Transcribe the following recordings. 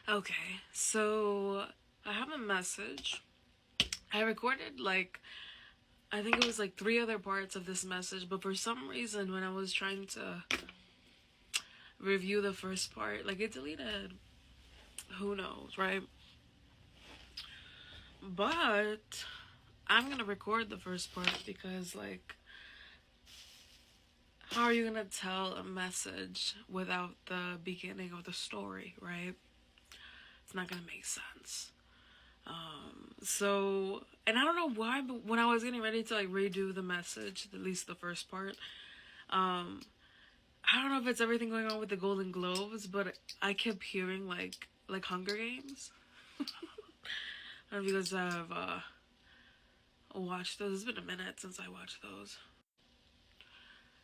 Okay, so I have a message. I recorded I think it was like three other parts of this message, but for some reason when I was trying to review the first part, like it deleted. Who knows, right? But I'm gonna record the first part because how are you gonna tell a message without the beginning of the story, right? It's not gonna make sense. And I don't know why, but when I was getting ready to redo the message, at least the first part, um, I don't know if it's everything going on with the Golden Globes, but I kept hearing like Hunger Games. I don't know if you guys have watched those. It's been a minute since I watched those.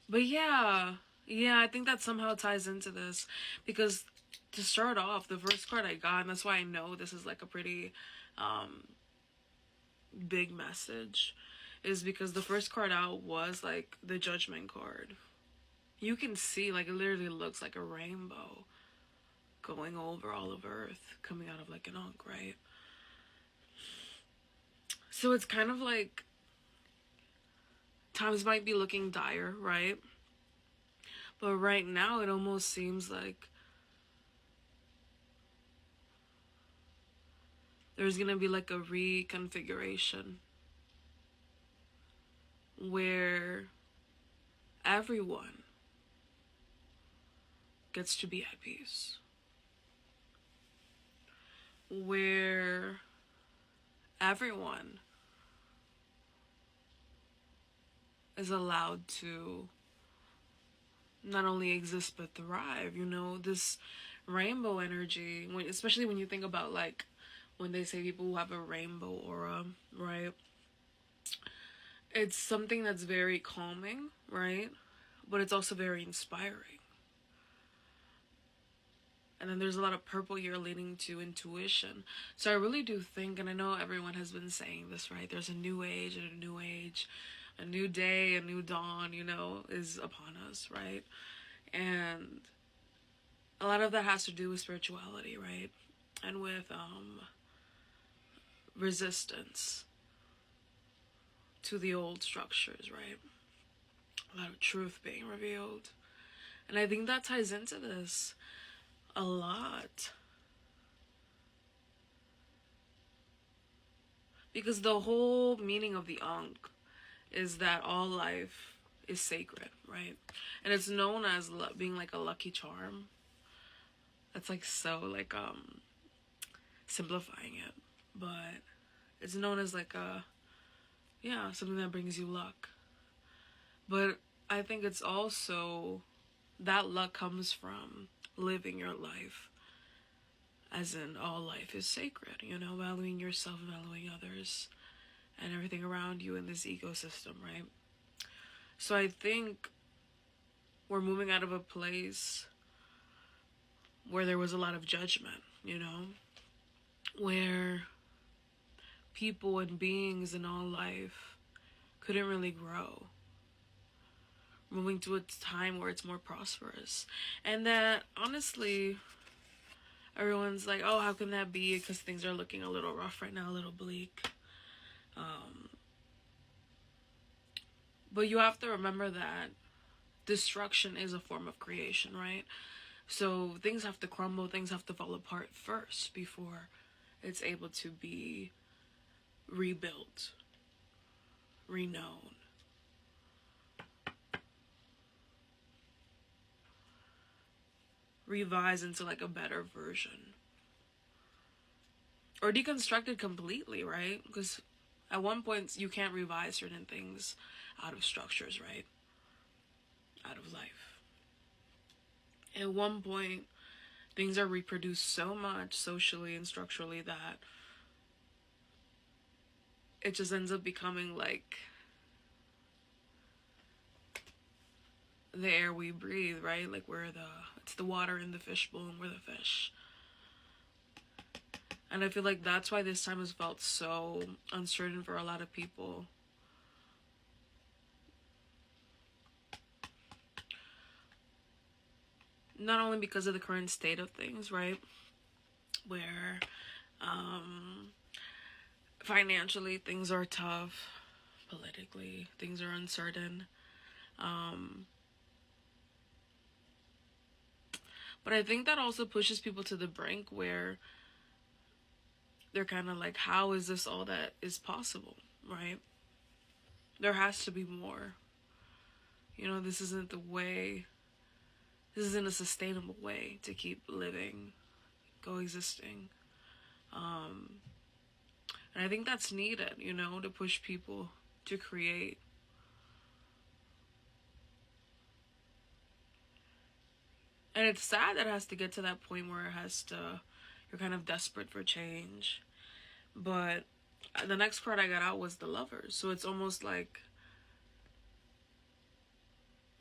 But yeah, I think that somehow ties into this because to start off, the first card I got, and that's why I know this is like a pretty um, big message, is because the first card out was like the Judgment card. You can see, like, it literally looks like a rainbow going over all of Earth, coming out of like an Ankh, right? So it's kind of like times might be looking dire, right? But right now, it almost seems like there's gonna be like a reconfiguration where everyone gets to be at peace. Where everyone is allowed to not only exist but thrive. You know, this rainbow energy, especially when you think about like when they say people who have a rainbow aura, right? It's something that's very calming, right? But it's also very inspiring. And then there's a lot of purple here leading to intuition. So I really do think, and I know everyone has been saying this, right? There's a new age and a new age, a new day, a new dawn, is upon us, right? And a lot of that has to do with spirituality, right? And with resistance to the old structures, right? A lot of truth being revealed. And I think that ties into this a lot. Because the whole meaning of the Ankh is that all life is sacred, right? And it's known as being like a lucky charm. That's like so simplifying it, but it's known as like something that brings you luck. But I think it's also that luck comes from living your life, as in all life is sacred, valuing yourself, valuing others, and everything around you in this ecosystem, right? So I think we're moving out of a place where there was a lot of judgment, where people and beings in all life couldn't really grow. Moving to a time where it's more prosperous. And that, honestly, everyone's like, oh, how can that be? Because things are looking a little rough right now, a little bleak. But you have to remember that destruction is a form of creation, right? So things have to crumble, things have to fall apart first before it's able to be rebuilt, reknown. Revised into like a better version. Or deconstructed completely, right? Because at one point you can't revise certain things out of structures, right? Out of life. At one point, things are reproduced so much socially and structurally that it just ends up becoming like the air we breathe, right? Like it's the water in the fishbowl and we're the fish. And I feel like that's why this time has felt so uncertain for a lot of people. Not only because of the current state of things, right? where financially things are tough, politically things are uncertain. Um, but I think that also pushes people to the brink where they're kind of like, how is this all that is possible, right? There has to be more. You know, this isn't the way, this isn't a sustainable way to keep living, coexisting. Um, and I think that's needed, you know, to push people to create. And it's sad that it has to get to that point where it has to, you're kind of desperate for change. But the next card I got out was the Lovers. So it's almost like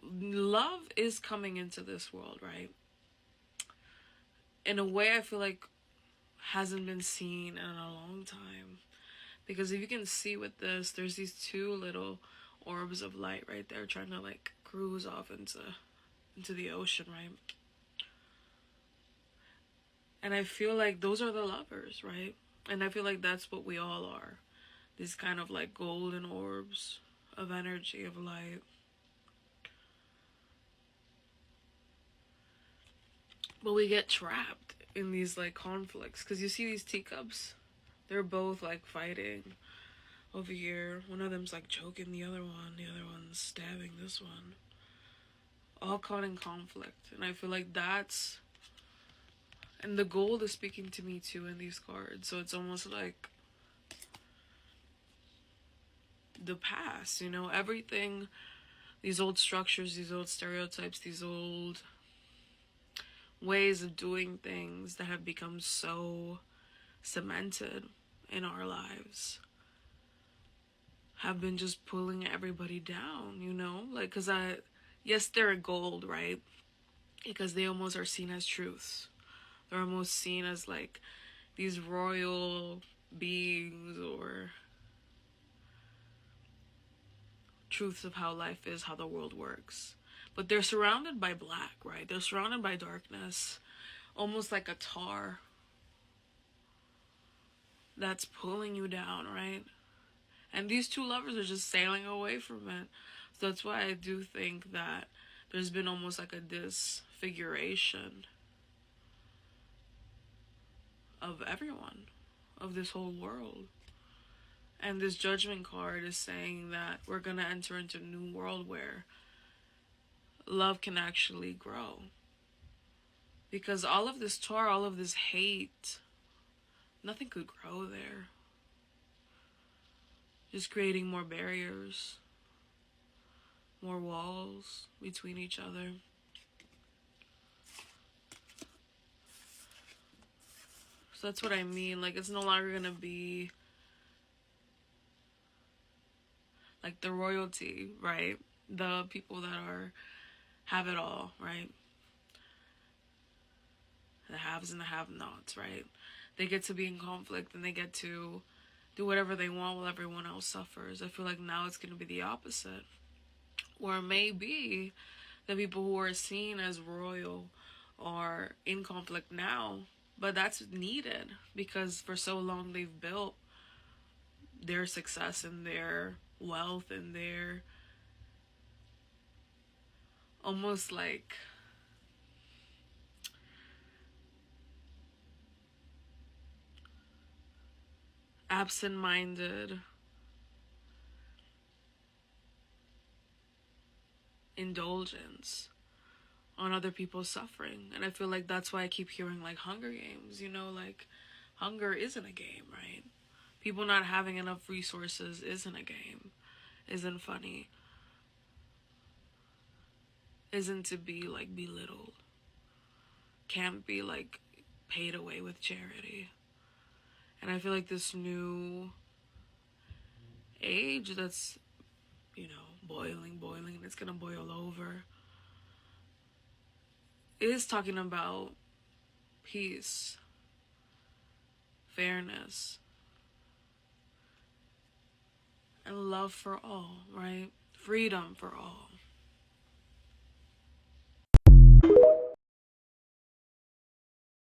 love is coming into this world, right? In a way I feel like hasn't been seen in a long time. Because if you can see with this, there's these two little orbs of light right there trying to like cruise off into the ocean, right? And I feel like those are the lovers, right? And I feel like that's what we all are. These kind of like golden orbs of energy, of light. But we get trapped in these like conflicts. Because you see these teacups, they're both like fighting over here. One of them's like choking the other one, the other one's stabbing this one. All caught in conflict. And I feel like that's. And the gold is speaking to me too in these cards. So it's almost like the past, you know, everything, these old structures, these old stereotypes, these old ways of doing things that have become so cemented in our lives have been just pulling everybody down, you know? Like, because yes, they're gold, right? Because they almost are seen as truths. They're almost seen as like these royal beings or truths of how life is, how the world works. But they're surrounded by black, right? They're surrounded by darkness, almost like a tar that's pulling you down, right? And these two lovers are just sailing away from it. So that's why I do think that there's been almost like a disfiguration of everyone, of this whole world. And this judgment card is saying that we're going to enter into a new world where love can actually grow. Because all of this tar, all of this hate, nothing could grow there. Just creating more barriers, more walls between each other. So that's what I mean. Like, it's no longer going to be like the royalty, right? The people that have it all, right? The haves and the have-nots, right? They get to be in conflict and they get to do whatever they want while everyone else suffers. I feel like now it's going to be the opposite. Or maybe the people who are seen as royal are in conflict now, but that's needed because for so long they've built their success and their wealth and their almost like absent-minded indulgence on other people's suffering. And I feel like that's why I keep hearing like Hunger Games, you know, like hunger isn't a game, right? People not having enough resources isn't a game, isn't funny, isn't to be like belittled, can't be like paid away with charity. And I feel like this new age that's, you know, boiling, and it's gonna boil over, is talking about peace, fairness, and love for all, right? Freedom for all.